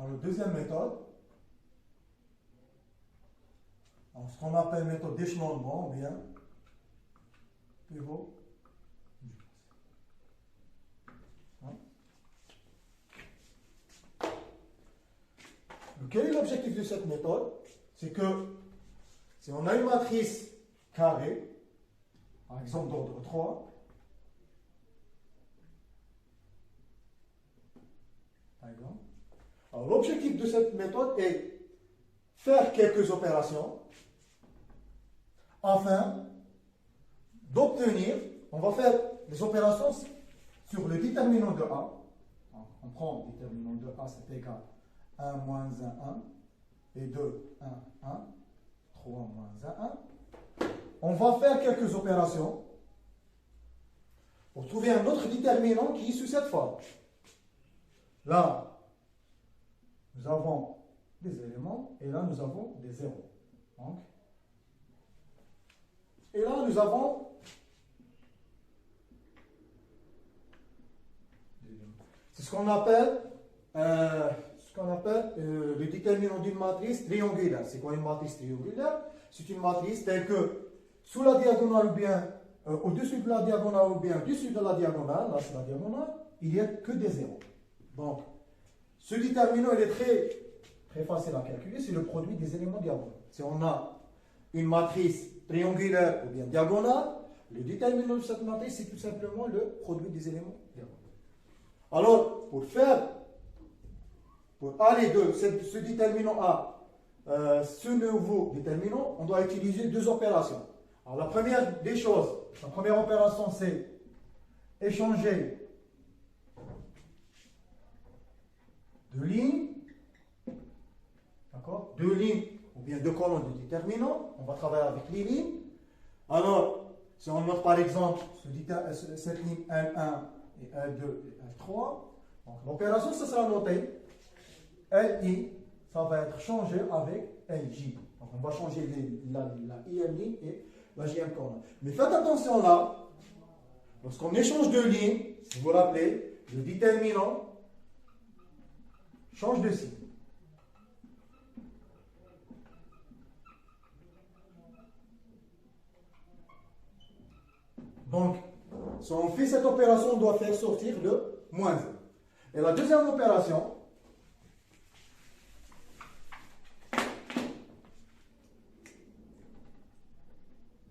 Alors, deuxième méthode, alors, ce qu'on appelle méthode d'échelonnement, ou bien pivot. Quel est l'objectif de cette méthode? C'est que si on a une matrice carrée, par exemple d'ordre 3, par exemple, alors l'objectif de cette méthode est faire quelques opérations afin d'obtenir, on va faire des opérations sur le déterminant de A. On prend le déterminant de A, c'est égal 1 moins 1, 1, et 2, 1, 1, 3 moins 1, 1. On va faire quelques opérations pour trouver un autre déterminant qui est sous cette forme. Là, nous avons des éléments, et là, nous avons des zéros. Donc, et là, nous avons c'est ce qu'on appelle le déterminant d'une matrice triangulaire. C'est quoi une matrice triangulaire? C'est une matrice telle que sous la diagonale ou bien au-dessus de la diagonale ou bien au-dessus de la diagonale, là c'est la diagonale, il n'y a que des zéros. Donc, ce déterminant, il est très facile à calculer, c'est le produit des éléments diagonaux. Si on a une matrice triangulaire ou bien diagonale, le déterminant de cette matrice, c'est tout simplement le produit des éléments diagonaux. Alors, pour aller de ce déterminant à ce nouveau déterminant, on doit utiliser deux opérations. Alors, la première des choses, la première opération, c'est échanger deux lignes, d'accord? Deux lignes ou bien deux colonnes de déterminant. On va travailler avec les lignes. Alors, si on note par exemple cette ligne L1 et L2 et L3, donc l'opération, ça sera noté LI, ça va être changé avec LJ. Donc on va changer la IM ligne et la JM colonne. Mais faites attention là, lorsqu'on échange deux lignes, si vous vous rappelez, le déterminant change de signe. Donc, si on fait cette opération, on doit faire sortir le moins 1. Et la deuxième opération,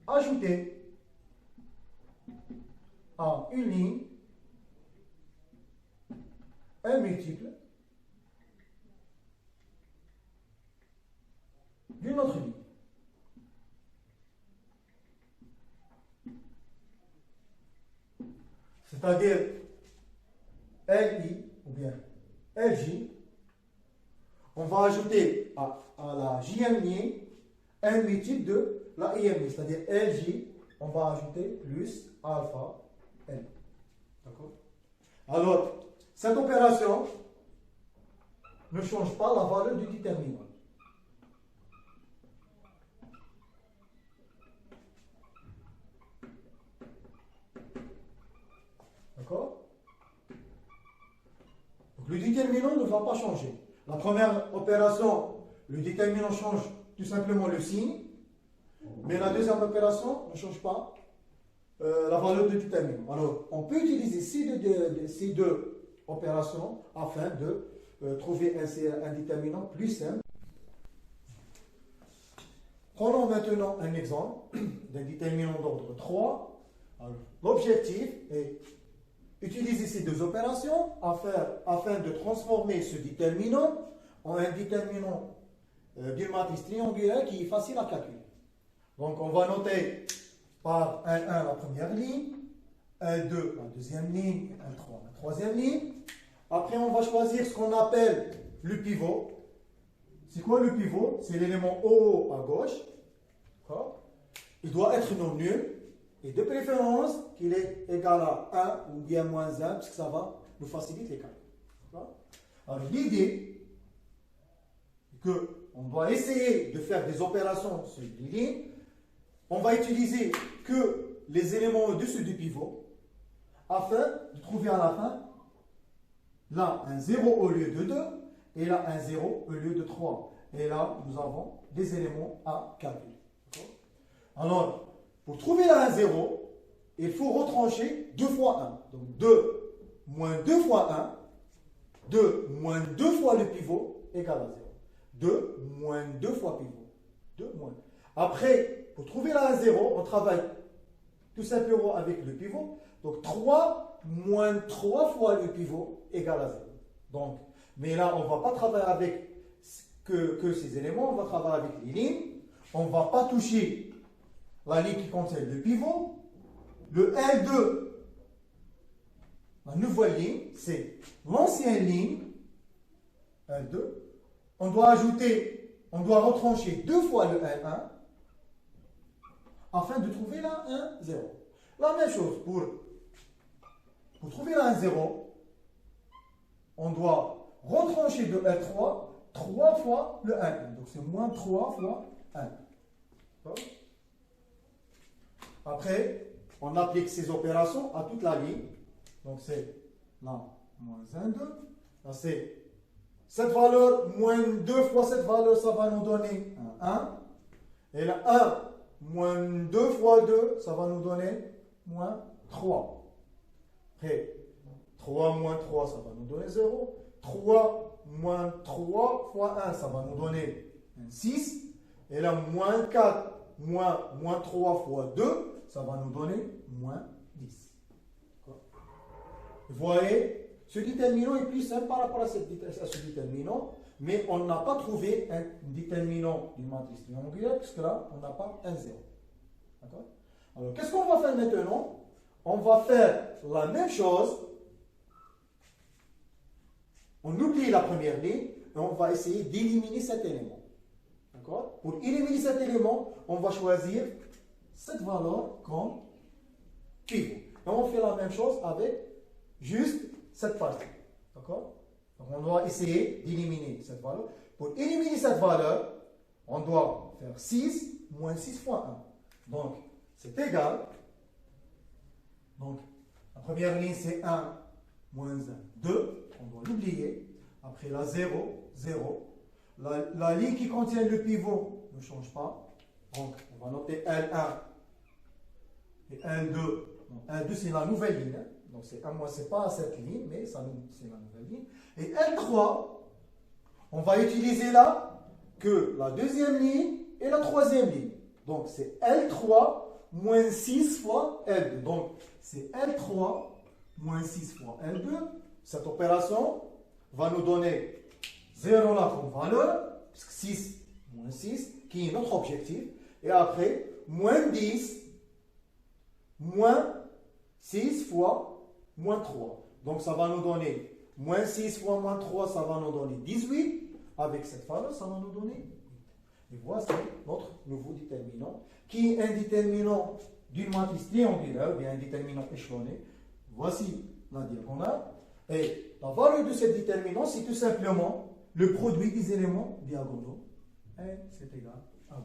ajouter à une ligne un multiple d'une autre ligne. C'est-à-dire LI ou bien LJ, on va ajouter à la JM ligne un multiple de la IM ligne, c'est-à-dire LJ, on va ajouter plus alpha L. D'accord? Alors, cette opération ne change pas la valeur du déterminant. D'accord? Donc le déterminant ne va pas changer. La première opération, le déterminant change tout simplement le signe, mais la deuxième opération ne change pas la valeur du déterminant. Alors, on peut utiliser ces deux opérations afin de trouver un déterminant plus simple. Prenons maintenant un exemple d'un déterminant d'ordre 3. L'objectif est utiliser ces deux opérations afin de transformer ce déterminant en un déterminant d'une matrice triangulaire qui est facile à calculer. Donc on va noter par L1 la première ligne, L2 la deuxième ligne, et L3 la troisième ligne. Après on va choisir ce qu'on appelle le pivot. C'est quoi le pivot? C'est l'élément OO à gauche. Il doit être non nul. Et de préférence qu'il est égal à 1 ou bien moins 1, parce que ça va nous faciliter les calculs. Alors l'idée est qu'on doit essayer de faire des opérations sur les lignes. On va utiliser que les éléments au-dessus du pivot afin de trouver à la fin là un 0 au lieu de 2 et là un 0 au lieu de 3. Et là, nous avons des éléments à calculer. Alors, pour trouver la 1, 0, il faut retrancher 2 fois 1. Donc 2 moins 2 fois 1, 2 moins 2 fois le pivot égale à 0. 2 moins 2 fois pivot. 2 moins. Après, pour trouver la 1, 0, on travaille tout simplement avec le pivot. Donc 3 moins 3 fois le pivot égale à 0. Donc, mais là, on ne va pas travailler avec que ces éléments, on va travailler avec les lignes. On ne va pas toucher la ligne qui contient le pivot. Le L2, la nouvelle ligne, c'est l'ancienne ligne, L2. On doit retrancher 2 fois le L1 afin de trouver la 1, 0. La même chose, pour trouver la 1, 0, on doit retrancher de L3 3 fois le 1. Donc c'est moins 3 fois 1. Après, on applique ces opérations à toute la ligne. Donc c'est là, moins 1, 2. Là c'est cette valeur, moins 2 fois cette valeur, ça va nous donner un 1. Et là, 1 moins 2 fois 2, ça va nous donner moins 3. Après, 3 moins 3, ça va nous donner 0. 3 moins 3 fois 1, ça va nous donner un 6. Et là, moins 4 moins 3 fois 2, ça va nous donner moins 10. Vous voyez, ce déterminant est plus simple par rapport à ce déterminant, mais on n'a pas trouvé un déterminant d'une matrice triangulaire, puisque là, on n'a pas un 0. D'accord? Alors, qu'est-ce qu'on va faire maintenant? On va faire la même chose. On oublie la première ligne et on va essayer d'éliminer cet élément. D'accord? Pour éliminer cet élément, on va choisir cette valeur comme pivot. Et on fait la même chose avec juste cette partie. D'accord? Donc on doit essayer d'éliminer cette valeur. Pour éliminer cette valeur, on doit faire 6 moins 6 fois 1. Donc, c'est égal. Donc, la première ligne, c'est 1 moins 1, 2. On doit l'oublier. Après la 0, 0. La ligne qui contient le pivot ne change pas. Donc, on va noter L1 et L2. Donc, L2, c'est la nouvelle ligne. Donc, c'est pas cette ligne, mais c'est la nouvelle ligne. Et L3, on va utiliser là que la deuxième ligne et la troisième ligne. Donc, c'est L3 moins 6 fois L2. Donc, c'est L3 moins 6 fois L2. Cette opération va nous donner 0 là comme valeur, puisque 6 moins 6, qui est notre objectif. Et après, moins 10 moins 6 fois moins 3. Donc, ça va nous donner moins 6 fois moins 3, ça va nous donner 18. Avec cette valeur, ça va nous donner 8. Et voici notre nouveau déterminant, qui est un déterminant d'une matrice triangulaire, ou bien un déterminant échelonné. Voici la diagonale. Et la valeur de ce déterminant, c'est tout simplement le produit des éléments diagonaux. Et c'est égal à 8.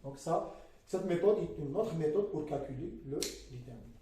Donc ça, cette méthode est une autre méthode pour calculer le déterminant.